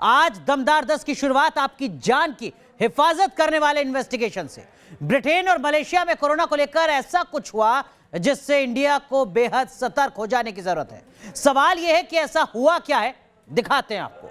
आज दमदार 10 की शुरुआत आपकी जान की हिफाजत करने वाले इन्वेस्टिगेशन से। ब्रिटेन और मलेशिया में कोरोना को लेकर ऐसा कुछ हुआ जिससे इंडिया को बेहद सतर्क हो जाने की जरूरत है। सवाल यह है कि ऐसा हुआ क्या है, दिखाते हैं आपको।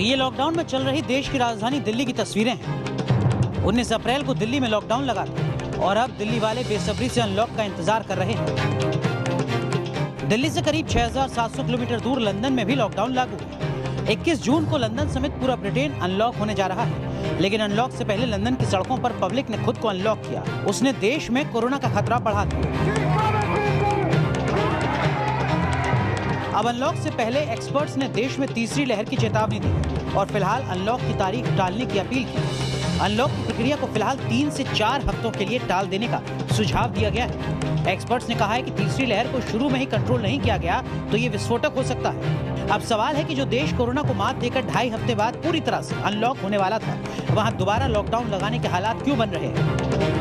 ये लॉकडाउन में चल रही देश की राजधानी दिल्ली की तस्वीरें हैं। 19 अप्रैल को दिल्ली में लॉकडाउन लगा था और अब दिल्ली वाले बेसब्री से अनलॉक का इंतजार कर रहे हैं। दिल्ली से करीब 6,700 किलोमीटर दूर लंदन में भी लॉकडाउन लागू है। 21 जून को लंदन समेत पूरा ब्रिटेन अनलॉक होने जा रहा है, लेकिन अनलॉक से पहले लंदन की सड़कों पर पब्लिक ने खुद को अनलॉक किया। उसने देश में कोरोना का खतरा बढ़ा दिया। अब अनलॉक से पहले एक्सपर्ट्स ने देश में तीसरी लहर की चेतावनी दी और फिलहाल अनलॉक की तारीख टालने की अपील की। अनलॉक की प्रक्रिया को फिलहाल 3 से 4 हफ्तों के लिए टाल देने का सुझाव दिया गया है। एक्सपर्ट्स ने कहा है कि तीसरी लहर को शुरू में ही कंट्रोल नहीं किया गया तो ये विस्फोटक हो सकता है। अब सवाल है कि जो देश कोरोना को मात देकर 2.5 हफ्ते बाद पूरी तरह से अनलॉक होने वाला था, वहां दोबारा लॉकडाउन लगाने के हालात क्यों बन रहे हैं?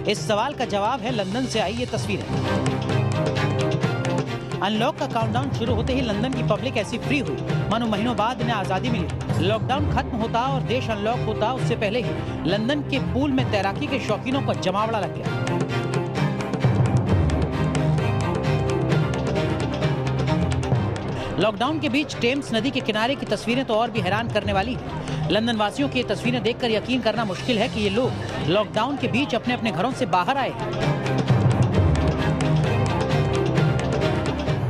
इस सवाल का जवाब है लंदन से आई ये तस्वीरें। अनलॉक का काउंटडाउन शुरू होते ही लंदन की पब्लिक ऐसी फ्री हुई मानो महीनों बाद इन्हें आजादी मिली। लॉकडाउन खत्म होता और देश अनलॉक होता उससे पहले ही लंदन के पूल में तैराकी के शौकीनों का जमावड़ा लग गया। लॉकडाउन के बीच टेम्स नदी के किनारे की तस्वीरें तो और भी हैरान करने वाली हैं। लंदन वासियों की ये तस्वीरें देखकर यकीन करना मुश्किल है कि ये लोग लॉकडाउन के बीच अपने अपने घरों से बाहर आए हैं।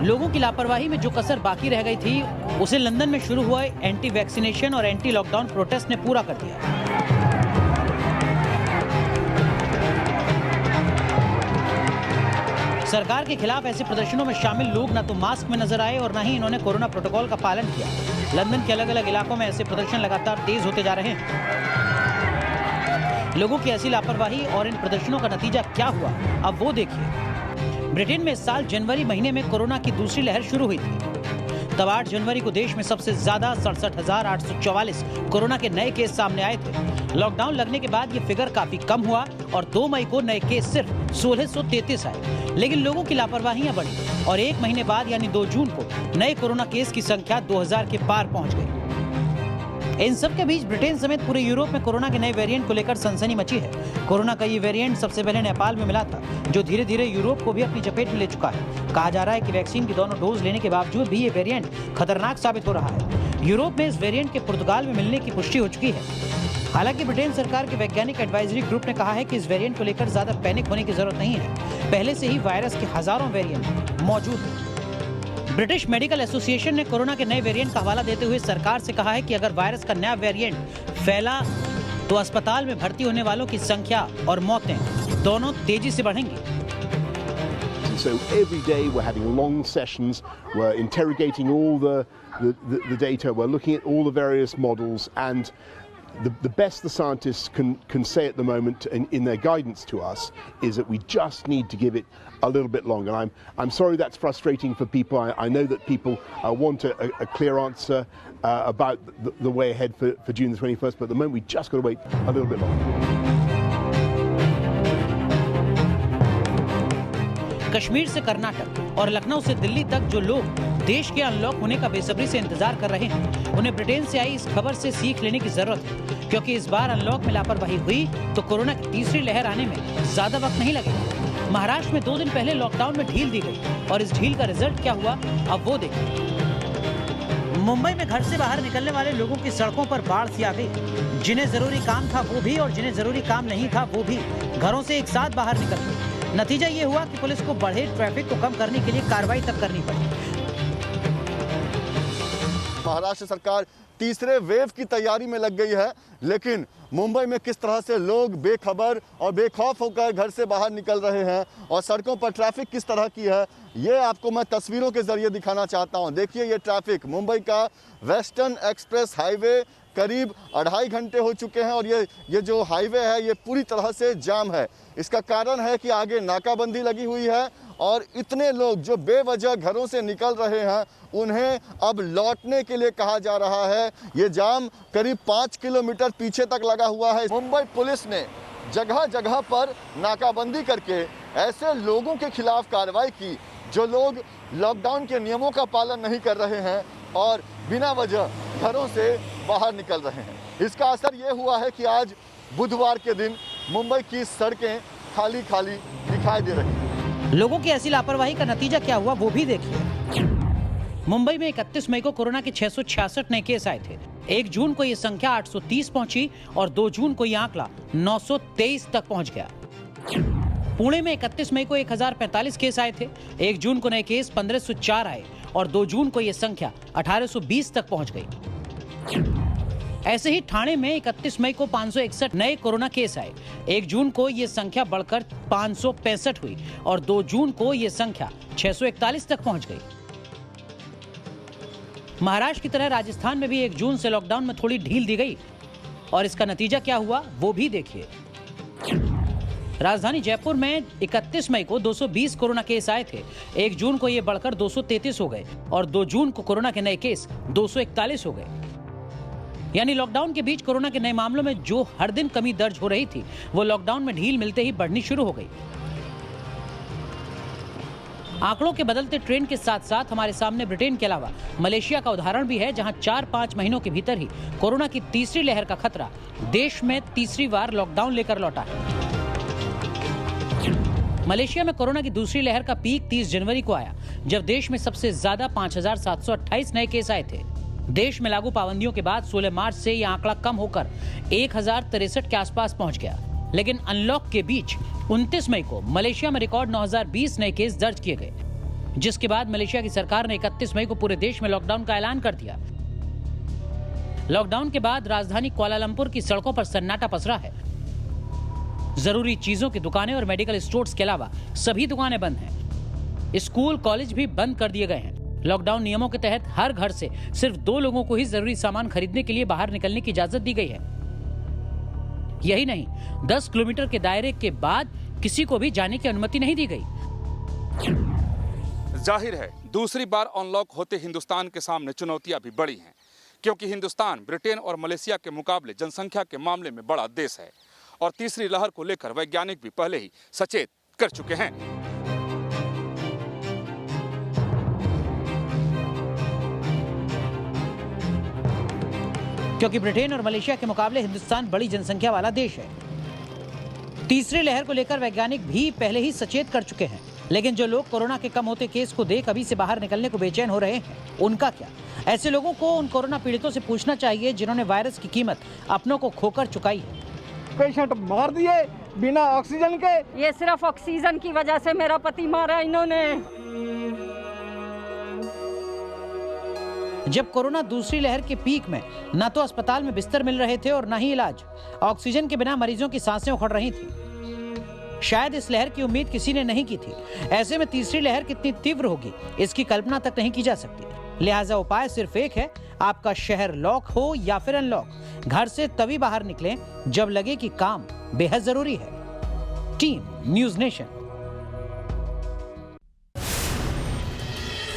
लोगों की लापरवाही में जो कसर बाकी रह गई थी, उसे लंदन में शुरू हुआ एंटी वैक्सीनेशन और एंटी लॉकडाउन प्रोटेस्ट ने पूरा कर दिया। सरकार के खिलाफ ऐसे प्रदर्शनों में शामिल लोग न तो मास्क में नजर आए और न ही इन्होंने कोरोना प्रोटोकॉल का पालन किया। लंदन के अलग अलग इलाकों में ऐसे प्रदर्शन लगातार तेज होते जा रहे हैं। लोगों की ऐसी लापरवाही और इन प्रदर्शनों का नतीजा क्या हुआ, अब वो देखिए। ब्रिटेन में इस साल जनवरी महीने में कोरोना की दूसरी लहर शुरू हुई थी। तब 8 जनवरी को देश में सबसे ज्यादा 67,844 कोरोना के नए केस सामने आए थे। लॉकडाउन लगने के बाद ये फिगर काफी कम हुआ और 2 मई को नए केस सिर्फ 1633 आए। लेकिन लोगों की लापरवाहियां बढ़ी और 1 महीने बाद यानी 2 जून को नए कोरोना केस की संख्या 2000 के पार पहुंच गई। इन सब के बीच ब्रिटेन समेत पूरे यूरोप में कोरोना के नए वेरिएंट को लेकर सनसनी मची है। कोरोना का ये वेरिएंट सबसे पहले नेपाल में मिला था, जो धीरे धीरे यूरोप को भी अपनी चपेट में ले चुका है। कहा जा रहा है कि वैक्सीन की दोनों डोज लेने के बावजूद भी ये वेरिएंट खतरनाक साबित हो रहा है। यूरोप में इस वेरिएंट के पुर्तगाल में मिलने की पुष्टि हो चुकी है। हालांकि ब्रिटेन सरकार के वैज्ञानिक एडवाइजरी ग्रुप ने कहा है कि इस वेरिएंट को लेकर ज्यादा पैनिक होने की जरूरत नहीं है। पहले से ही वायरस के हजारों वेरिएंट मौजूद हैं। ब्रिटिश मेडिकल एसोसिएशन ने कोरोना के नए वेरिएंट का हवाला देते हुए सरकार से कहा है कि अगर वायरस का नया वेरिएंट फैला तो अस्पताल में भर्ती होने वालों की संख्या और मौतें दोनों तेजी से बढ़ेंगी। So every day we're having long sessions, we're interrogating all the data, we're looking at all the various models, and the best the scientists can say at the moment in their guidance to us is that we just need to give it a little bit longer. And I'm sorry that's frustrating for people. I know that people want a clear answer about the way ahead for June the 21st, but at the moment we just got to wait a little bit longer. Kashmir से कर्नाटक और लखनऊ से दिल्ली तक जो लोग देश के unlock होने का बेसब्री से इंतजार कर रहे हैं, उन्हें ब्रिटेन से आई इस खबर से सीख लेने की जरूरत है, क्योंकि इस बार अनलॉक में लापरवाही हुई तो कोरोना की तीसरी लहर आने में ज्यादा वक्त नहीं लगेगा। महाराष्ट्र में 2 दिन पहले लॉकडाउन में ढील दी गई और इस ढील का रिजल्ट क्या हुआ, अब वो देखिए। मुंबई में घर से बाहर निकलने वाले लोगों की सड़कों पर बाढ़ सी आ गई। जिन्हें जरूरी काम था वो भी और जिन्हें जरूरी काम नहीं था वो भी घरों से एक साथ बाहर निकल गए। नतीजा ये हुआ कि पुलिस को बढ़े ट्रैफिक को कम करने के लिए कार्रवाई तक करनी पड़ी। महाराष्ट्र सरकार तीसरे वेव की तैयारी में लग गई है, लेकिन मुंबई में किस तरह से लोग बेखबर और बेखौफ होकर घर से बाहर निकल रहे हैं और सड़कों पर ट्रैफिक किस तरह की है, ये आपको मैं तस्वीरों के जरिए दिखाना चाहता हूं। देखिए ये ट्रैफिक मुंबई का वेस्टर्न एक्सप्रेस हाईवे करीब 2.5 घंटे हो चुके हैं और ये जो हाईवे है ये पूरी तरह से जाम है। इसका कारण है कि आगे नाकाबंदी लगी हुई है और इतने लोग जो बेवजह घरों से निकल रहे हैं उन्हें अब लौटने के लिए कहा जा रहा है। ये जाम करीब 5 किलोमीटर पीछे तक लगा हुआ है। मुंबई पुलिस ने जगह जगह पर नाकाबंदी करके ऐसे लोगों के खिलाफ कार्रवाई की जो लोग लॉकडाउन के नियमों का पालन नहीं कर रहे हैं और बिना वजह घरों से बाहर निकल रहे हैं। इसका असर ये हुआ है कि आज बुधवार के दिन मुंबई की सड़कें खाली खाली दिखाई दे रही हैं। लोगों की ऐसी लापरवाही का नतीजा क्या हुआ वो भी देखिए। मुंबई में 31 मई को कोरोना के 666 नए केस आए थे। 1 जून को ये संख्या 830 पहुंची और 2 जून को ये आंकड़ा 923 तक पहुंच गया। पुणे में 31 मई को 1045 केस आए थे। 1 जून को नए केस 1504 आए और 2 जून को ये संख्या 1820 तक पहुंच गई। ऐसे ही ठाणे में 31 मई को 561 नए कोरोना केस आए। 1 जून को ये संख्या बढ़कर 565 हुई और 2 जून को ये संख्या 641 तक पहुंच गई। महाराष्ट्र की तरह राजस्थान में भी 1 जून से लॉकडाउन में थोड़ी ढील दी गई और इसका नतीजा क्या हुआ वो भी देखिए। राजधानी जयपुर में 31 मई को 220 कोरोना केस आए थे। 1 जून को ये बढ़कर 233 हो गए और 2 जून को कोरोना के नए केस 241 हो गए। यानी लॉकडाउन के बीच कोरोना के नए मामलों में जो हर दिन कमी दर्ज हो रही थी वो लॉकडाउन में ढील मिलते ही बढ़नी शुरू हो गई। आंकड़ों के बदलते ट्रेंड के साथ साथ हमारे सामने ब्रिटेन के अलावा मलेशिया का उदाहरण भी है, जहां 4-5 महीनों के भीतर ही कोरोना की तीसरी लहर का खतरा देश में तीसरी बार लॉकडाउन लेकर लौटा है। मलेशिया में कोरोना की दूसरी लहर का पीक 30 जनवरी को आया, जब देश में सबसे ज्यादा 5728 नए केस आए थे। देश में लागू पाबंदियों के बाद 16 मार्च से यह आंकड़ा कम होकर 1063 के आसपास पहुंच गया। लेकिन अनलॉक के बीच 29 मई को मलेशिया में रिकॉर्ड 9020 नए केस दर्ज किए गए, जिसके बाद मलेशिया की सरकार ने 31 मई को पूरे देश में लॉकडाउन का ऐलान कर दिया। लॉकडाउन के बाद राजधानी कुआलालंपुर की सड़कों पर सन्नाटा पसरा है। जरूरी चीजों की दुकानें और मेडिकल स्टोर्स के अलावा सभी दुकानें बंद हैं। स्कूल कॉलेज भी बंद कर दिए गए हैं। लॉकडाउन नियमों के तहत हर घर से सिर्फ 2 लोगों को ही जरूरी सामान खरीदने के लिए बाहर निकलने की इजाजत दी गई है। यही नहीं, 10 किलोमीटर के दायरे के बाद किसी को भी जाने की अनुमति नहीं दी गई। जाहिर है दूसरी बार अनलॉक होते हिंदुस्तान के सामने चुनौतियां भी बड़ी हैं, क्योंकि हिंदुस्तान ब्रिटेन और मलेशिया के मुकाबले जनसंख्या के मामले में बड़ा देश है और तीसरी लहर को लेकर वैज्ञानिक भी पहले ही सचेत कर चुके हैं। क्योंकि ब्रिटेन और मलेशिया के मुकाबले हिंदुस्तान बड़ी जनसंख्या वाला देश है। तीसरी लहर को लेकर वैज्ञानिक भी पहले ही सचेत कर चुके हैं। लेकिन जो लोग कोरोना के कम होते केस को देख अभी से बाहर निकलने को बेचैन हो रहे हैं, उनका क्या? ऐसे लोगों को उन कोरोना पीड़ितों से पूछना चाहिए जिन्होंने वायरस की कीमत अपनों को खोकर चुकाई है। पेशेंट मार दिए बिना ऑक्सीजन के। ये सिर्फ ऑक्सीजन की वजह से मेरा पति मारा इन्होंने। जब कोरोना दूसरी लहर के पीक में न तो अस्पताल में बिस्तर मिल रहे थे और न ही इलाज, ऑक्सीजन के बिना मरीजों की सांसें उखड़ रही थी। शायद इस लहर की उम्मीद किसी ने नहीं की थी। ऐसे में तीसरी लहर कितनी तीव्र होगी इसकी कल्पना तक नहीं की जा सकती। लिहाजा उपाय सिर्फ एक है, आपका शहर लॉक हो या फिर अनलॉक। घर से तभी बाहर निकलें जब लगे कि काम बेहद जरूरी है। Team news nation.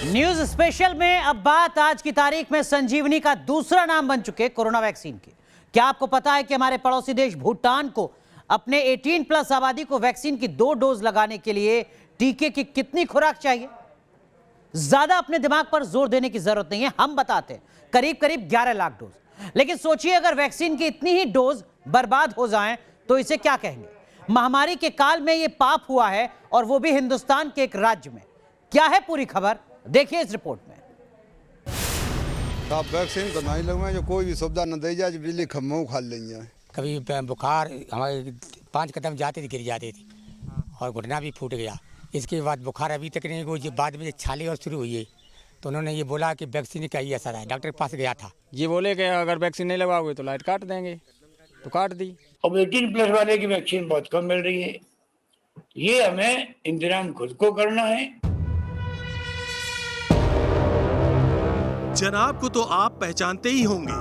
News special में अब बात आज की तारीख में संजीवनी का दूसरा नाम बन चुके कोरोना वैक्सीन की। क्या आपको पता है कि हमारे पड़ोसी देश भूटान को अपने 18+ आबादी को वैक्सीन की 2 डोज लगाने के लिए टीके की कितनी खुराक चाहिए? ज्यादा अपने दिमाग पर जोर देने की जरूरत नहीं है, हम बताते हैं करीब 11 लाख डोज। लेकिन सोचिए अगर वैक्सीन की इतनी ही डोज बर्बाद हो जाएं तो इसे क्या कहेंगे? महामारी के काल में यह पाप हुआ है और वो भी हिंदुस्तान के एक राज्य में। क्या है पूरी खबर, देखिए इस रिपोर्ट में। साहब वैक्सीन तो नहीं लगवाएं, जो कोई भी सुविधा न दी जाए, बिजली खम्भों खा लेंगे। कभी बुखार हमारे 5 कदम जाते थे गिर जाते थे और घुटना भी फूट गया। इसके बाद बुखार अभी तक नहीं हुई, बाद में छाले और शुरू हुई है तो उन्होंने ये बोला कि वैक्सीन का ही असर है। डॉक्टर के पास गया था, ये बोले कि अगर वैक्सीन नहीं लगवाओगे तो लाइट काट देंगे, तो काट दी। अब 18+ वाले की वैक्सीन बहुत कम मिल रही है, ये हमें इंतजाम खुद को करना है। जनाब को तो आप पहचानते ही होंगे,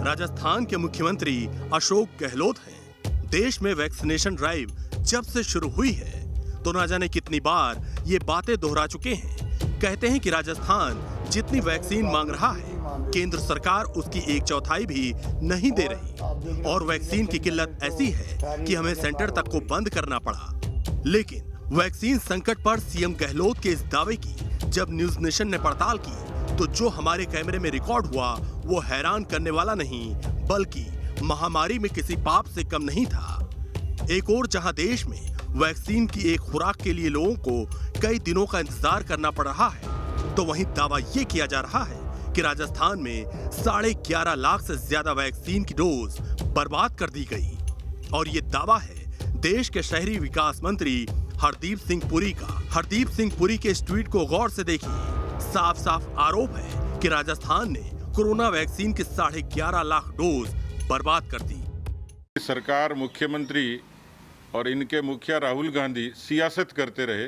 राजस्थान के मुख्यमंत्री अशोक गहलोत हैं। देश में वैक्सीनेशन ड्राइव जब से शुरू हुई है तो न जाने कितनी बार ये बातें दोहरा चुके हैं। कहते हैं कि राजस्थान जितनी वैक्सीन मांग रहा है, केंद्र सरकार उसकी 1/4 भी नहीं दे रही और वैक्सीन की किल्लत ऐसी है कि हमें सेंटर तक को बंद करना पड़ा। लेकिन वैक्सीन संकट पर सीएम गहलोत के इस दावे की जब न्यूज नेशन ने पड़ताल की तो जो हमारे कैमरे में रिकॉर्ड हुआ वो हैरान करने वाला नहीं, बल्कि महामारी में किसी पाप से कम नहीं था। एक और जहां देश में वैक्सीन की एक खुराक के लिए लोगों को कई दिनों का इंतजार करना पड़ रहा है, तो वहीं दावा ये किया जा रहा है कि राजस्थान में 11.5 लाख से ज्यादा वैक्सीन की डोज बर्बाद कर दी गई। और ये दावा है देश के शहरी विकास मंत्री हरदीप सिंह पुरी का। हरदीप सिंह पुरी के इस ट्वीट को गौर से देखिए। साफ साफ आरोप है कि राजस्थान ने कोरोना वैक्सीन की 11.5 लाख डोज बर्बाद कर दी। सरकार, मुख्यमंत्री और इनके मुखिया राहुल गांधी सियासत करते रहे।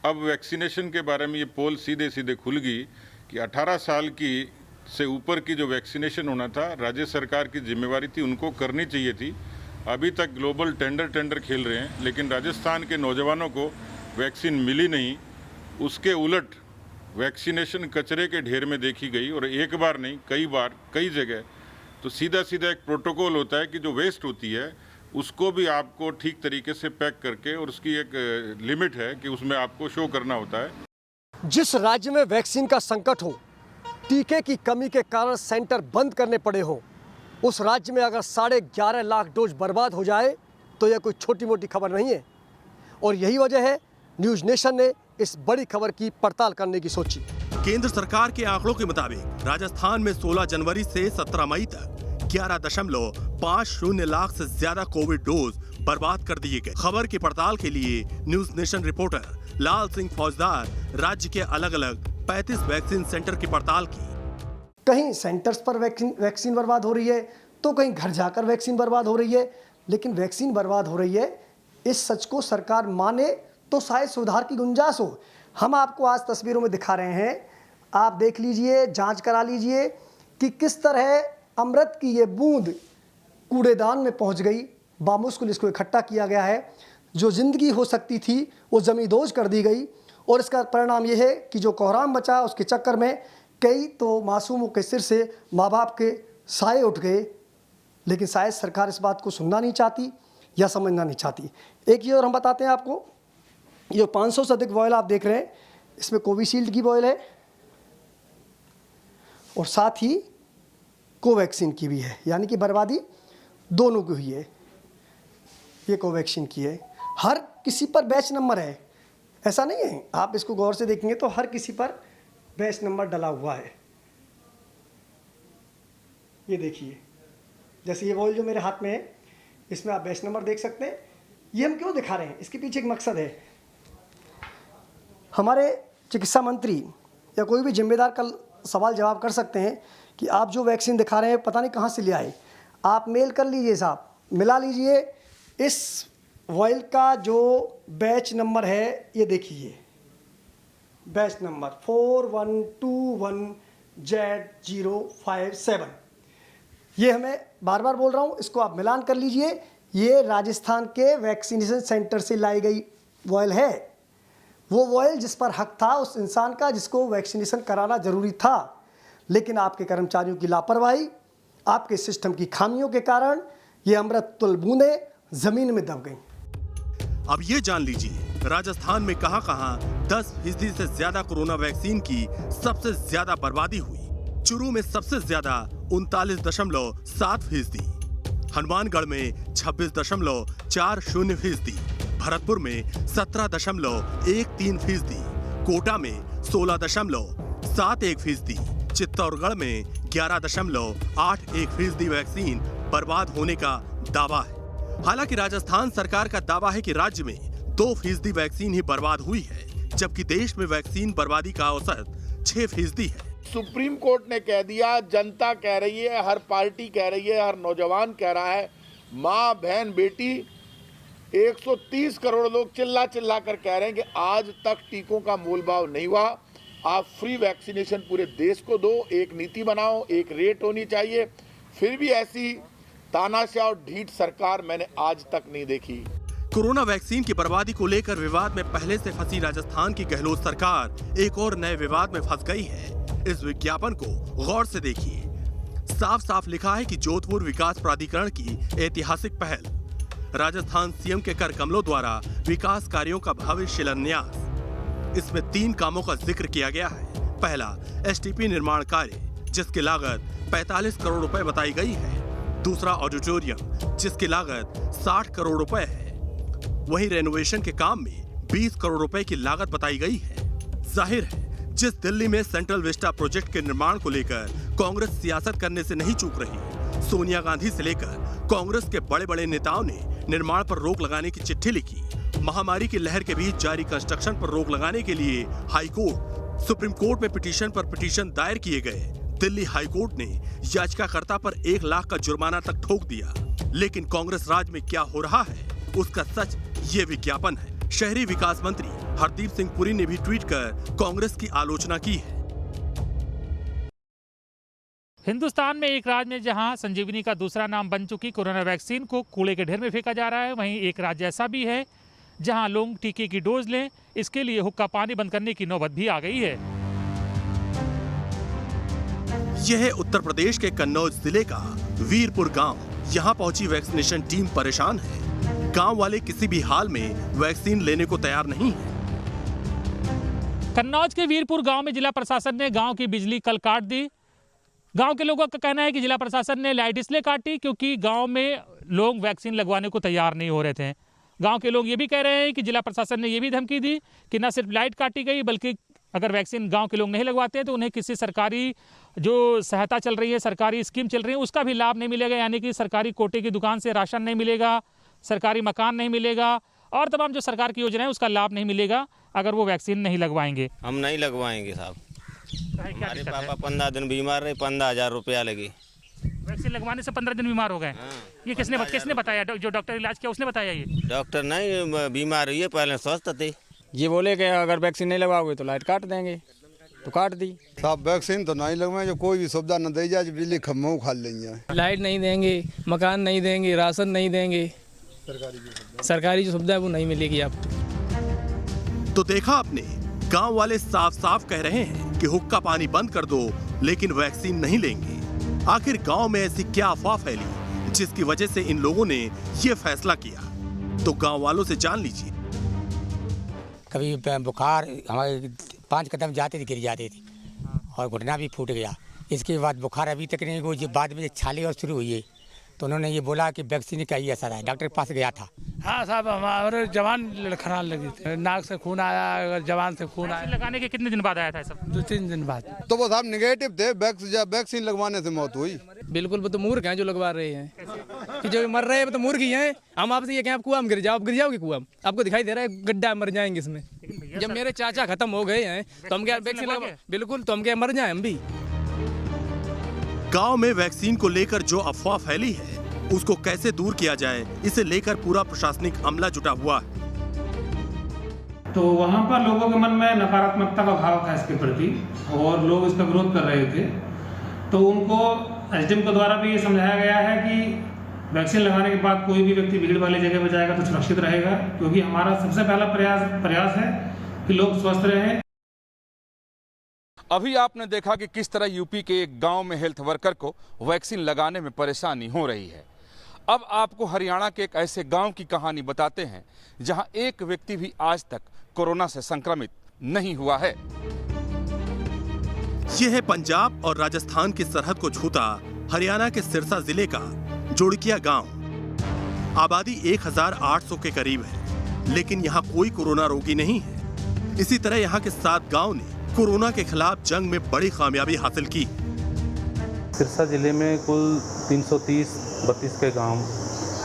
अब वैक्सीनेशन के बारे में ये पोल सीधे सीधे खुल गई कि 18 साल की से ऊपर की जो वैक्सीनेशन होना था, राज्य सरकार की जिम्मेवारी थी, उनको करनी चाहिए थी। अभी तक ग्लोबल टेंडर खेल रहे हैं, लेकिन राजस्थान के नौजवानों को वैक्सीन मिली नहीं। उसके उलट वैक्सीनेशन कचरे के ढेर में देखी गई, और एक बार नहीं, कई बार, कई जगह। तो सीधा सीधा एक प्रोटोकॉल होता है कि जो वेस्ट होती है उसको भी आपको ठीक तरीके से पैक करके, और उसकी एक लिमिट है कि उसमें आपको शो करना होता है। जिस राज्य में वैक्सीन का संकट हो, टीके की कमी के कारण सेंटर बंद करने पड़े हो, उस राज्य में अगर 11.5 लाख डोज बर्बाद हो जाए तो यह कोई छोटी मोटी खबर नहीं है। और यही वजह है न्यूज नेशन ने इस बड़ी खबर की पड़ताल करने की सोची। केंद्र सरकार के आंकड़ों के मुताबिक राजस्थान में 16 जनवरी से 17 मई तक 11.50 लाख से ज्यादा कोविड डोज बर्बाद कर दिए गए। खबर की पड़ताल के लिए न्यूज नेशन रिपोर्टर लाल सिंह फौजदार राज्य के अलग अलग 35 वैक्सीन सेंटर की पड़ताल की। कहीं सेंटर्स पर वैक्सीन बर्बाद हो रही है तो कहीं घर जाकर वैक्सीन बर्बाद हो रही है, लेकिन वैक्सीन बर्बाद हो रही है, इस सच को सरकार माने तो शायद सुधार की गुंजाइश हो। हम आपको आज तस्वीरों में दिखा रहे हैं, आप देख लीजिए, जांच करा लीजिए कि किस तरह अमृत की ये बूंद कूड़ेदान में पहुंच गई। बामुश्किल इसको इकट्ठा किया गया है। जो जिंदगी हो सकती थी वो जमींदोज कर दी गई, और इसका परिणाम ये है कि जो कोहराम बचा उसके चक्कर में कई तो मासूमों के सिर से माँ बाप के साए उठ गए। लेकिन शायद सरकार इस बात को सुनना नहीं चाहती या समझना नहीं चाहती। एक ये और हम बताते हैं आपको, ये 500 से अधिक वॉयल आप देख रहे हैं, इसमें कोविशील्ड की वॉयल है और साथ ही कोवैक्सीन की भी है, यानी कि बर्बादी दोनों की हुई है। ये कोवैक्सीन की है, हर किसी पर बैच नंबर है, ऐसा नहीं है। आप इसको गौर से देखेंगे तो हर किसी पर बैच नंबर डला हुआ है। ये देखिए, जैसे ये वॉयल जो मेरे हाथ में है, इसमें आप बैच नंबर देख सकते हैं। ये हम क्यों दिखा रहे हैं, इसके पीछे एक मकसद है। हमारे चिकित्सा मंत्री या कोई भी जिम्मेदार कल सवाल जवाब कर सकते हैं कि आप जो वैक्सीन दिखा रहे हैं पता नहीं कहाँ से ले आए। आप मेल कर लीजिए साहब, मिला लीजिए। इस वॉयल का जो बैच नंबर है, ये देखिए, बैच नंबर 4121Z057। ये हमें बार बार बोल रहा हूँ, इसको आप मिलान कर लीजिए। ये राजस्थान के वैक्सीनेशन सेंटर से लाई गई वॉयल है। वो वॉयल जिस पर हक था उस इंसान का जिसको वैक्सीनेशन कराना जरूरी था, लेकिन आपके कर्मचारियों की लापरवाही, आपके सिस्टम की खामियों के कारण ये अमृत तुल बूंदें जमीन में दब गई। अब ये जान लीजिए राजस्थान में कहां-कहां 10% से ज्यादा कोरोना वैक्सीन की सबसे ज्यादा बर्बादी हुई। चूरू में सबसे ज्यादा 39.7%, हनुमानगढ़ में 26.40%, भरतपुर में 17.13%, कोटा में 16.71%, चित्तौड़गढ़ में 11.81% वैक्सीन बर्बाद होने का दावा है। हालांकि राजस्थान सरकार का दावा है कि राज्य में 2% वैक्सीन ही बर्बाद हुई है, जबकि देश में वैक्सीन बर्बादी का औसत 6% है। सुप्रीम कोर्ट ने कह दिया, जनता कह रही है, हर पार्टी कह रही है, हर नौजवान कह रहा है, माँ बहन बेटी 130 करोड़ लोग चिल्ला चिल्ला कर कह रहे हैं कि आज तक टीकों का मोल भाव नहीं हुआ। आप फ्री वैक्सीनेशन पूरे देश को दो, एक नीति बनाओ, एक रेट होनी चाहिए, फिर भी ऐसी तानाशाह और ढीठ सरकार मैंने आज तक नहीं देखी। कोरोना वैक्सीन की बर्बादी को लेकर विवाद में पहले से फंसी राजस्थान की गहलोत सरकार एक और नए विवाद में फंस गई है। इस विज्ञापन को गौर से देखिए। साफ साफ लिखा है कि जोधपुर विकास प्राधिकरण की ऐतिहासिक पहल, राजस्थान सीएम के कर कमलों द्वारा विकास कार्यों का भव्य शिलान्यास। इसमें 3 कामों का जिक्र किया गया है। पहला, एसटीपी निर्माण कार्य जिसकी लागत 45 करोड़ रुपए बताई गई है। दूसरा, ऑडिटोरियम जिसकी लागत 60 करोड़ रुपए है। वहीं रेनोवेशन के काम में 20 करोड़ रुपए की लागत बताई गई है। जाहिर है जिस दिल्ली में सेंट्रल विस्टा प्रोजेक्ट के निर्माण को लेकर कांग्रेस सियासत करने से नहीं चूक रही। सोनिया गांधी से लेकर कांग्रेस के बड़े बड़े नेताओं ने निर्माण पर रोक लगाने की चिट्ठी लिखी। महामारी की लहर के बीच जारी कंस्ट्रक्शन पर रोक लगाने के लिए हाई कोर्ट, सुप्रीम कोर्ट में पिटीशन पर पिटीशन दायर किए गए। दिल्ली हाई कोर्ट ने याचिकाकर्ता पर 1 लाख का जुर्माना तक ठोक दिया। लेकिन कांग्रेस राज में क्या हो रहा है उसका सच ये विज्ञापन है। शहरी विकास मंत्री हरदीप सिंह पुरी ने भी ट्वीट कर कांग्रेस की आलोचना की है। हिंदुस्तान में एक राज्य में जहां संजीवनी का दूसरा नाम बन चुकी कोरोना वैक्सीन को कूड़े के ढेर में फेंका जा रहा है, वहीं एक राज्य ऐसा भी है जहां लोग टीके की डोज लें, इसके लिए हुक्का पानी बंद करने की नौबत भी आ गई है। यह है उत्तर प्रदेश के कन्नौज जिले का वीरपुर गांव। यहां पहुंची वैक्सीनेशन टीम परेशान है। गांव वाले किसी भी हाल में वैक्सीन लेने को तैयार नहीं है। कन्नौज के वीरपुर गांव में जिला प्रशासन ने गांव की बिजली कल काट दी। गांव के लोगों का कहना है कि जिला प्रशासन ने लाइट इसलिए काटी क्योंकि गांव में लोग वैक्सीन लगवाने को तैयार नहीं हो रहे थे। गांव के लोग ये भी कह रहे हैं कि जिला प्रशासन ने ये भी धमकी दी कि न सिर्फ लाइट काटी गई बल्कि अगर वैक्सीन गांव के लोग नहीं लगवाते तो उन्हें किसी सरकारी जो सहायता चल रही है, सरकारी स्कीम चल रही है, उसका भी लाभ नहीं मिलेगा। यानी कि सरकारी कोटे की दुकान से राशन नहीं मिलेगा, सरकारी मकान नहीं मिलेगा और तमाम जो सरकार की योजना है उसका लाभ नहीं मिलेगा अगर वो वैक्सीन नहीं लगवाएंगे। हम नहीं लगवाएंगे साहब। हमारे पापा 15 दिन बीमार रहे, 15,000 रुपया लगे। वैक्सीन लगवाने से 15 दिन बीमार हो गए। ये किसने बताया? जो डॉक्टर इलाज किया उसने बताया? ये डॉक्टर नहीं, बीमार हुई है, पहले स्वस्थ थे। ये बोले कि अगर वैक्सीन नहीं लगवाओगे तो लाइट काट देंगे, तो काट दी। साहब वैक्सीन तो नहीं लगवाए, जो कोई भी सुविधा न दी जाए, बिजली खम्भों खा लेंगे। लाइट नहीं देंगे, मकान नहीं देंगे, राशन नहीं देंगे, सरकारी जो सुविधा है वो नहीं मिलेगी आपको। तो देखा आपने, गांव वाले साफ साफ कह रहे हैं कि हुक्का पानी बंद कर दो लेकिन वैक्सीन नहीं लेंगे। आखिर गांव में ऐसी क्या अफवाह फैली जिसकी वजह से इन लोगों ने ये फैसला किया? तो गांव वालों से जान लीजिए। कभी बुखार हमारे 5 कदम जाते थे गिर जाती थी और घुटना भी फूट गया। इसके बाद बुखार अभी तक नहीं हुई। बाद में छाले और शुरू हुई है तो उन्होंने ये बोला कि वैक्सीन का ही असर है। डॉक्टर के पास गया था। हाँ साहब, हमारे जवान लड़खड़ाने लगी थी, नाक से खून आया, जवान से खून आया। लगाने के कितने दिन बाद आया था सब? 2-3 दिन बाद। तो वो साहब निगेटिव थे, वैक्सीन लगवाने से मौत हुई। बिल्कुल, वो तो मूर्ख हैं जो लगवा रहे हैं कि जो मर रहे हैं वो तो मूर्ख ही हैं। हम आपसे ये कहें आप कुआं में गिर जाओ, आप गिर जाओगे कुआं में? आपको दिखाई दे रहा है गड्ढा, मर जाएंगे इसमें। जब मेरे चाचा खत्म हो गए हैं तो हम क्या वैक्सीन लगवा? बिल्कुल, तो हम क्या मर जाए हम भी? गांव में वैक्सीन को लेकर जो अफवाह फैली है उसको कैसे दूर किया जाए, इसे लेकर पूरा प्रशासनिक अमला जुटा हुआ है। तो वहाँ पर लोगों के मन में नकारात्मकता का भाव था इसके प्रति और लोग इसका विरोध कर रहे थे। तो उनको एसडीएम के द्वारा भी ये समझाया गया है कि वैक्सीन लगाने के बाद कोई भी व्यक्ति भीड़ वाली जगह पर जाएगा तो सुरक्षित रहेगा, क्योंकि हमारा सबसे पहला प्रयास है कि लोग स्वस्थ रहें। अभी आपने देखा कि किस तरह यूपी के एक गांव में हेल्थ वर्कर को वैक्सीन लगाने में परेशानी हो रही है। अब आपको हरियाणा के एक ऐसे गांव की कहानी बताते हैं जहां एक व्यक्ति भी आज तक कोरोना से संक्रमित नहीं हुआ है। यह है पंजाब और राजस्थान की सरहद को छूता हरियाणा के सिरसा जिले का जोड़किया गांव। आबादी 1800 के करीब है, लेकिन यहाँ कोई कोरोना रोगी नहीं है। इसी तरह यहाँ के 7 गांव ने कोरोना के खिलाफ जंग में बड़ी कामयाबी हासिल की। सिरसा जिले में कुल 332 के गांव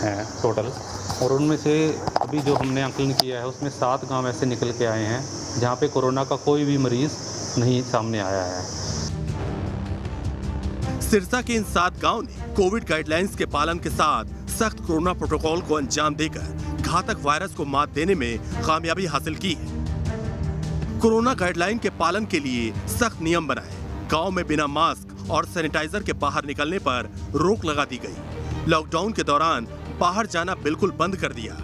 हैं टोटल, और उनमें से अभी जो हमने आंकलन किया है उसमें 7 गांव ऐसे निकल के आए हैं जहां पे कोरोना का कोई भी मरीज नहीं सामने आया है। सिरसा के इन 7 गांव ने कोविड गाइडलाइंस के पालन के साथ सख्त कोरोना प्रोटोकॉल को अंजाम देकर घातक वायरस को मात देने में कामयाबी हासिल की है। कोरोना गाइडलाइन के पालन के लिए सख्त नियम बनाए, गांव में बिना मास्क और सैनिटाइजर के बाहर निकलने पर रोक लगा दी गई। लॉकडाउन के दौरान बाहर जाना बिल्कुल बंद कर दिया।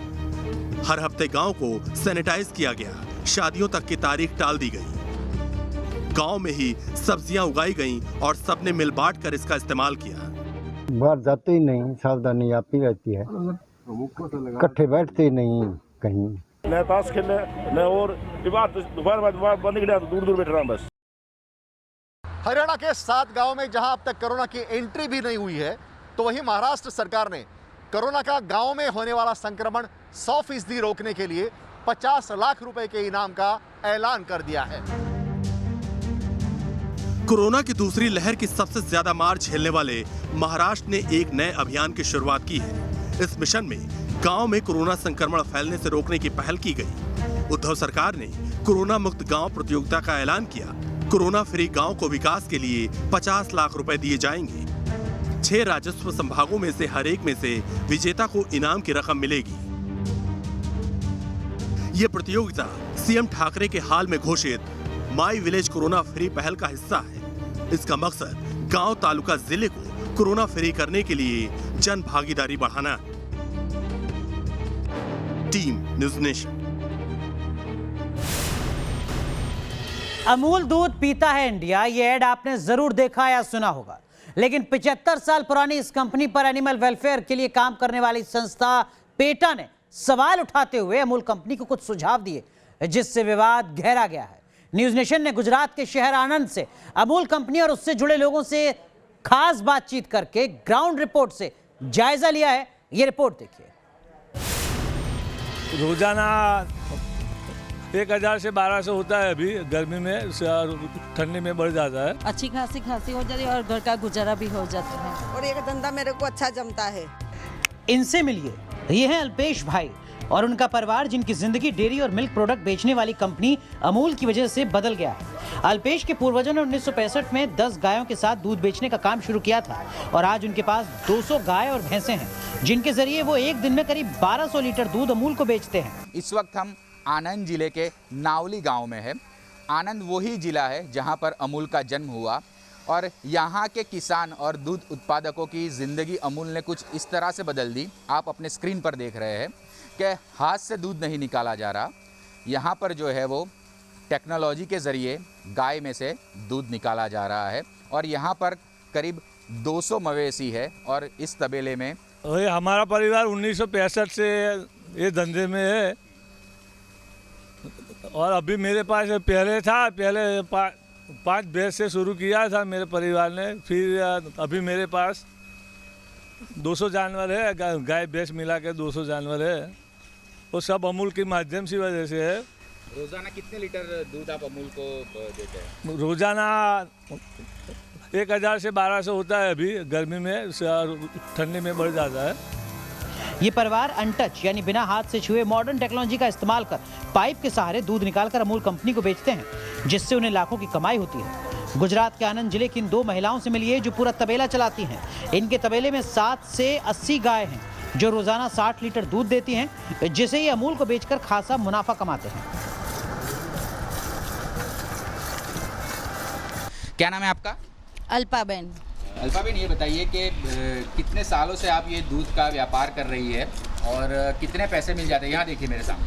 हर हफ्ते गांव को सैनिटाइज किया गया। शादियों तक की तारीख टाल दी गई। गांव में ही सब्जियां उगाई गईं और सबने मिल बांट कर इसका इस्तेमाल किया। बाहर जाते ही नहीं, सावधानी आप ही रहती है, इकट्ठे बैठते ही नहीं कहीं। न ताश खेलने न और दोपहर बंद के लिए दूर दूर बैठ रहा हूं बस। हरियाणा के 7 गांव में जहां अब तक कोरोना की एंट्री भी नहीं हुई है, तो वहीं महाराष्ट्र सरकार ने कोरोना का गांव में होने वाला संक्रमण 100% रोकने के लिए 50 लाख रुपए के इनाम का ऐलान कर दिया है। कोरोना की दूसरी लहर की सबसे ज्यादा मार झेलने वाले महाराष्ट्र ने एक नए अभियान की शुरुआत की है। इस मिशन में गांव में कोरोना संक्रमण फैलने से रोकने की पहल की गई। उद्धव सरकार ने कोरोना मुक्त गांव प्रतियोगिता का ऐलान किया। कोरोना फ्री गांव को विकास के लिए 50 लाख रुपए दिए जाएंगे। 6 राजस्व संभागों में से हर एक में से विजेता को इनाम की रकम मिलेगी। ये प्रतियोगिता सीएम ठाकरे के हाल में घोषित माई विलेज कोरोना फ्री पहल का हिस्सा है। इसका मकसद गांव तालुका जिले को कोरोना फ्री करने के लिए जन भागीदारी बढ़ाना है। Team news nation. अमूल दूध पीता है इंडिया, ये ऐड आपने जरूर देखा या सुना होगा, लेकिन 75 साल पुरानी इस कंपनी पर एनिमल वेलफेयर के लिए काम करने वाली संस्था पेटा ने सवाल उठाते हुए अमूल कंपनी को कुछ सुझाव दिए, जिससे विवाद गहरा गया है। न्यूज़ नेशन ने गुजरात के शहर आणंद से अमूल कंपनी और उससे जुड़े लोगों से खास बातचीत करके ग्राउंड रिपोर्ट से जायजा लिया है। ये रिपोर्ट देखिए। रोजाना 1000 से 1200 होता है। अभी गर्मी में, ठंडी में बढ़ जाता है। अच्छी खांसी हो जाती है और घर का गुजारा भी हो जाता है और ये धंधा मेरे को अच्छा जमता है। इनसे मिलिए, ये हैं अल्पेश भाई और उनका परिवार, जिनकी जिंदगी डेयरी और मिल्क प्रोडक्ट बेचने वाली कंपनी अमूल की वजह से बदल गया है। अल्पेश के पूर्वजों ने 1965 में 10 गायों के साथ दूध बेचने का काम शुरू किया था और आज उनके पास 200 गाय और भैंसें हैं, जिनके जरिए वो एक दिन में करीब 1200 लीटर दूध अमूल को बेचते हैं। इस वक्त हम आनंद जिले के नावली गांव में है। आनंद वही जिला है जहां पर अमूल का जन्म हुआ और यहाँ के किसान और दूध उत्पादकों की ज़िंदगी अमूल ने कुछ इस तरह से बदल दी। आप अपने स्क्रीन पर देख रहे हैं कि हाथ से दूध नहीं निकाला जा रहा, यहाँ पर जो है वो टेक्नोलॉजी के ज़रिए गाय में से दूध निकाला जा रहा है और यहाँ पर करीब 200 मवेशी है और इस तबेले में हमारा परिवार 1965 से ये धंधे में है और अभी मेरे पास पहले 5 भैंस से शुरू किया था मेरे परिवार ने। फिर अभी मेरे पास 200 जानवर है, गाय भैंस मिला के 200 जानवर है। वो सब अमूल के माध्यम से वजह से है। रोजाना कितने लीटर दूध आप अमूल को देते हैं? रोजाना 1000 से 1200 होता है। अभी गर्मी में, ठंडी में बढ़ जाता है। ये परिवार अनटच यानी बिना हाथ से छुए मॉडर्न टेक्नोलॉजी का इस्तेमाल कर पाइप के सहारे दूध निकालकर अमूल कंपनी को बेचते हैं, जिससे उन्हें लाखों की कमाई होती है। गुजरात के आनंद जिले की इन 2 महिलाओं से मिलिए जो पूरा तबेला चलाती हैं। इनके तबेले में 7 से 80 गाय हैं जो रोजाना 60 लीटर दूध देती हैं, जिसे ये अमूल को बेचकर खासा मुनाफा कमाते हैं। क्या नाम है आपका? अल्पाबेन। अल्पाबेन, ये बताइए कि कितने सालों से आप ये दूध का व्यापार कर रही है और कितने पैसे मिल जाते हैं? यहाँ देखिए मेरे सामने।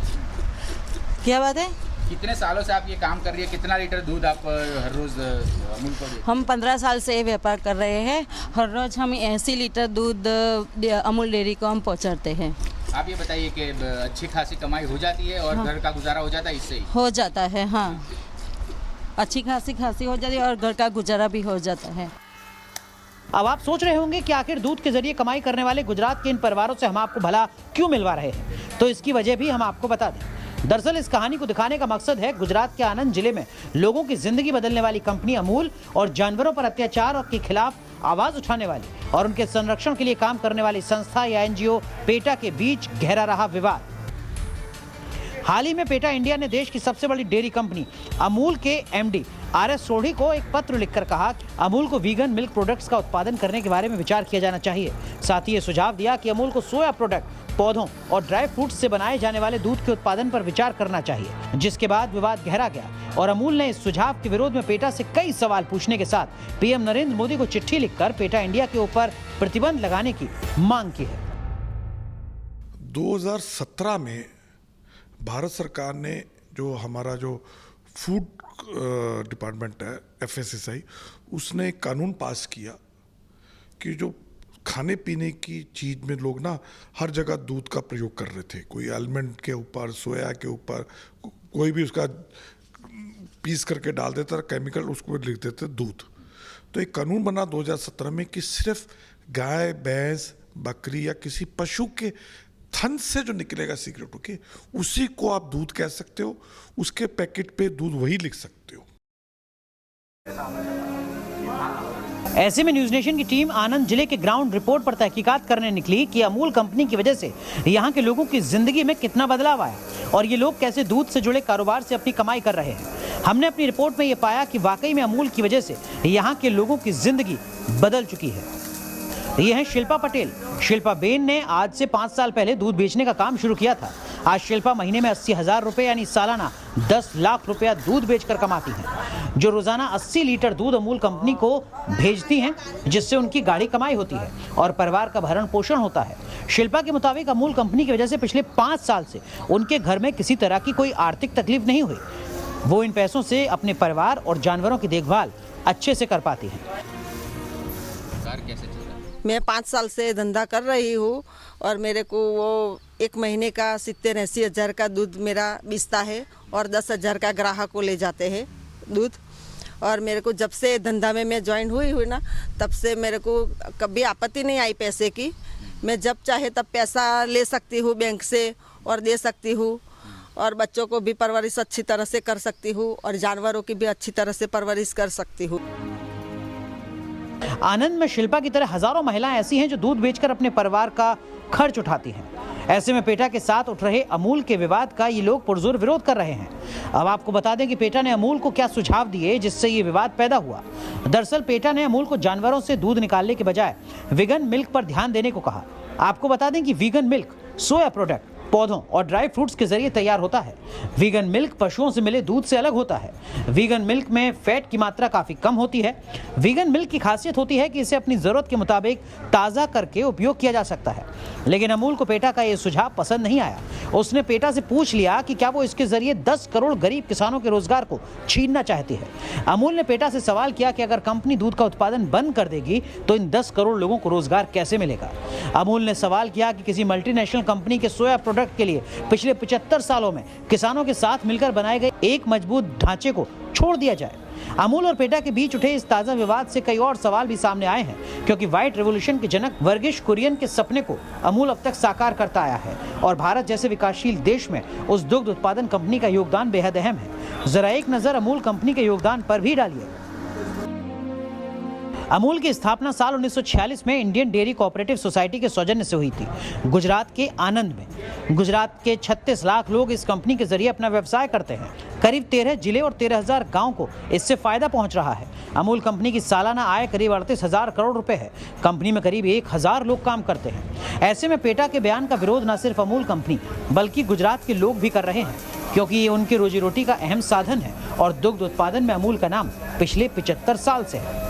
क्या बात है? कितने सालों से आप ये काम कर रही है? कितना लीटर दूध आप हर रोज अमूल को देते हैं? हम 15 साल से ये व्यापार कर रहे हैं। हर रोज हम 80 लीटर दूध अमूल डेयरी को हम पहुँचाते हैं। आप ये बताइए कि अच्छी खासी कमाई हो जाती है और घर का गुजारा हो जाता है इससे ही? हो जाता है, हाँ। अच्छी खासी हो जाती है और घर का गुजारा भी हो जाता है। अब आप सोच रहे होंगे कि आखिर दूध के जरिए कमाई करने वाले गुजरात के इन परिवारों से हम आपको भला क्यों मिलवा रहे हैं, तो इसकी वजह भी हम आपको बता दें। दरअसल इस कहानी को दिखाने का मकसद है गुजरात के आनंद जिले में लोगों की जिंदगी बदलने वाली कंपनी अमूल और जानवरों पर अत्याचार के खिलाफ आवाज उठाने वाली और उनके संरक्षण के लिए काम करने वाली संस्था या NGO पेटा के बीच गहरा रहा विवाद। हाल ही में पेटा इंडिया ने देश की सबसे बड़ी डेयरी कंपनी अमूल के एमडी RS सोढ़ी को एक पत्र लिखकर कहा कि अमूल को वीगन मिल्क प्रोडक्ट्स का उत्पादन करने के बारे में विचार किया जाना चाहिए। साथ ही ये सुझाव दिया कि अमूल को सोया प्रोडक्ट, पौधों और ड्राई फ्रूट्स से बनाए जाने वाले दूध के उत्पादन पर विचार करना चाहिए, जिसके बाद विवाद गहरा गया और अमूल ने इस सुझाव के विरोध में पेटा से कई सवाल पूछने के साथ पीएम नरेंद्र मोदी को चिट्ठी लिखकर पेटा इंडिया के ऊपर प्रतिबंध लगाने की मांग की है। 2017 में भारत सरकार ने जो हमारा जो फूड डिपार्टमेंट है FSSAI, उसने एक कानून पास किया कि जो खाने पीने की चीज़ में लोग ना हर जगह दूध का प्रयोग कर रहे थे, कोई आलमंड के ऊपर, सोया के ऊपर, कोई भी उसका पीस करके डाल देता केमिकल, उसको लिख देते दूध। तो एक कानून बना 2017 में कि सिर्फ गाय, भैंस, बकरी या किसी पशु के थन से जो निकलेगा सिगरेट के, उसी को आप दूध कह सकते हो, उसके पैकेट पे दूध वही लिख सकते हो। ऐसे में न्यूज नेशन की टीम आनंद जिले के ग्राउंड रिपोर्ट पर तहकीकात करने निकली कि अमूल कंपनी की वजह से यहाँ के लोगों की जिंदगी में कितना बदलाव आया और ये लोग कैसे दूध से जुड़े कारोबार से अपनी कमाई कर रहे हैं। हमने अपनी रिपोर्ट में ये पाया कि वाकई में अमूल की वजह से यहाँ के लोगों की जिंदगी बदल चुकी है। ये है शिल्पा पटेल। शिल्पा बेन ने आज से 5 साल पहले दूध बेचने का काम शुरू किया था। आज शिल्पा महीने में 80,000 रुपए यानी सालाना 10 लाख रुपया दूध बेचकर कमाती हैं, जो रोजाना 80 लीटर दूध अमूल कंपनी को भेजती हैं, जिससे उनकी गाढ़ी कमाई होती है और परिवार का भरण पोषण होता है। शिल्पा के मुताबिक अमूल कंपनी की वजह से पिछले 5 साल से उनके घर में किसी तरह की कोई आर्थिक तकलीफ नहीं हुई। वो इन पैसों से अपने परिवार और जानवरों की देखभाल अच्छे से कर पाती हैं। मैं 5 साल से धंधा कर रही हूँ और मेरे को वो 1 महीने का 70-80 हज़ार का दूध मेरा बिकता है और 10,000 का ग्राहक को ले जाते हैं दूध। और मेरे को जब से धंधा में मैं ज्वाइन हुई ना, तब से मेरे को कभी आपत्ति नहीं आई पैसे की। मैं जब चाहे तब पैसा ले सकती हूँ बैंक से और दे सकती हूँ और बच्चों को भी परवरिश अच्छी तरह से कर सकती हूँ और जानवरों की भी अच्छी तरह से परवरिश कर सकती हूँ। आनंद में शिल्पा की तरह हजारों महिलाएं ऐसी हैं जो दूध बेचकर अपने परिवार का खर्च उठाती हैं। ऐसे में पेटा के साथ उठ रहे अमूल के विवाद का ये लोग पुरजोर विरोध कर रहे हैं। अब आपको बता दें कि पेटा ने अमूल को क्या सुझाव दिए जिससे ये विवाद पैदा हुआ। दरअसल पेटा ने अमूल को जानवरों से दूध निकालने के बजाय वीगन मिल्क पर ध्यान देने को कहा। आपको बता दें कि वीगन मिल्क सोया प्रोडक्ट, पौधों और ड्राई फ्रूट्स के जरिए तैयार होता है। वीगन मिल्क पशुओं से मिले दूध से अलग होता है। वीगन मिल्क में फैट की मात्रा काफी कम होती है। वीगन मिल्क की खासियत होती है कि इसे अपनी जरूरत के मुताबिक ताज़ा करके उपयोग किया जा सकता है। लेकिन अमूल को पेटा का यह सुझाव पसंद नहीं आया। उसने पेटा से पूछ लिया कि क्या वो इसके जरिए 10 करोड़ गरीब किसानों के रोजगार को छीनना चाहती है। अमूल ने पेटा से सवाल किया कि अगर कंपनी दूध का उत्पादन बंद कर देगी तो इन 10 करोड़ लोगों को रोजगार कैसे मिलेगा। अमूल ने सवाल किया कि किसी मल्टीनेशनल कंपनी के सोया प्रोडक्ट के लिए पिछले 75 सालों में किसानों के साथ मिलकर बनाए गए एक मजबूत ढांचे को छोड़ दिया जाए। अमूल और पेटा के बीच उठे इस ताजा विवाद से कई और सवाल भी सामने आए हैं, क्योंकि व्हाइट रेवोल्यूशन के जनक वर्गीश कुरियन के सपने को अमूल अब तक साकार करता आया है और भारत जैसे विकासशील देश में उस दुग्ध उत्पादन कंपनी का योगदान बेहद अहम है। जरा एक नजर अमूल कंपनी के योगदान पर भी डालिए। अमूल की स्थापना साल 1946 में इंडियन डेयरी कोऑपरेटिव सोसाइटी के सौजन्य से हुई थी, गुजरात के आनंद में। गुजरात के 36 लाख लोग इस कंपनी के जरिए अपना व्यवसाय करते हैं। करीब 13 जिले और 13,000 गांव को इससे फायदा पहुंच रहा है। अमूल कंपनी की सालाना आय करीब 38,000 करोड़ रुपए है। कंपनी में करीब 1,000 लोग काम करते हैं। ऐसे में पेटा के बयान का विरोध न सिर्फ अमूल कंपनी बल्कि गुजरात के लोग भी कर रहे हैं, क्योंकि ये उनकी रोजी रोटी का अहम साधन है और दुग्ध उत्पादन में अमूल का नाम पिछले 75 साल से है।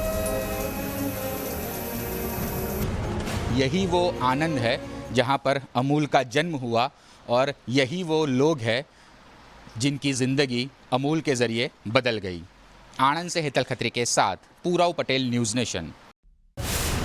यही वो आनंद है जहाँ पर अमूल का जन्म हुआ और यही वो लोग हैं जिनकी ज़िंदगी अमूल के ज़रिए बदल गई। आनंद से हेतल खत्री के साथ पूराव पटेल, न्यूज़ नेशन।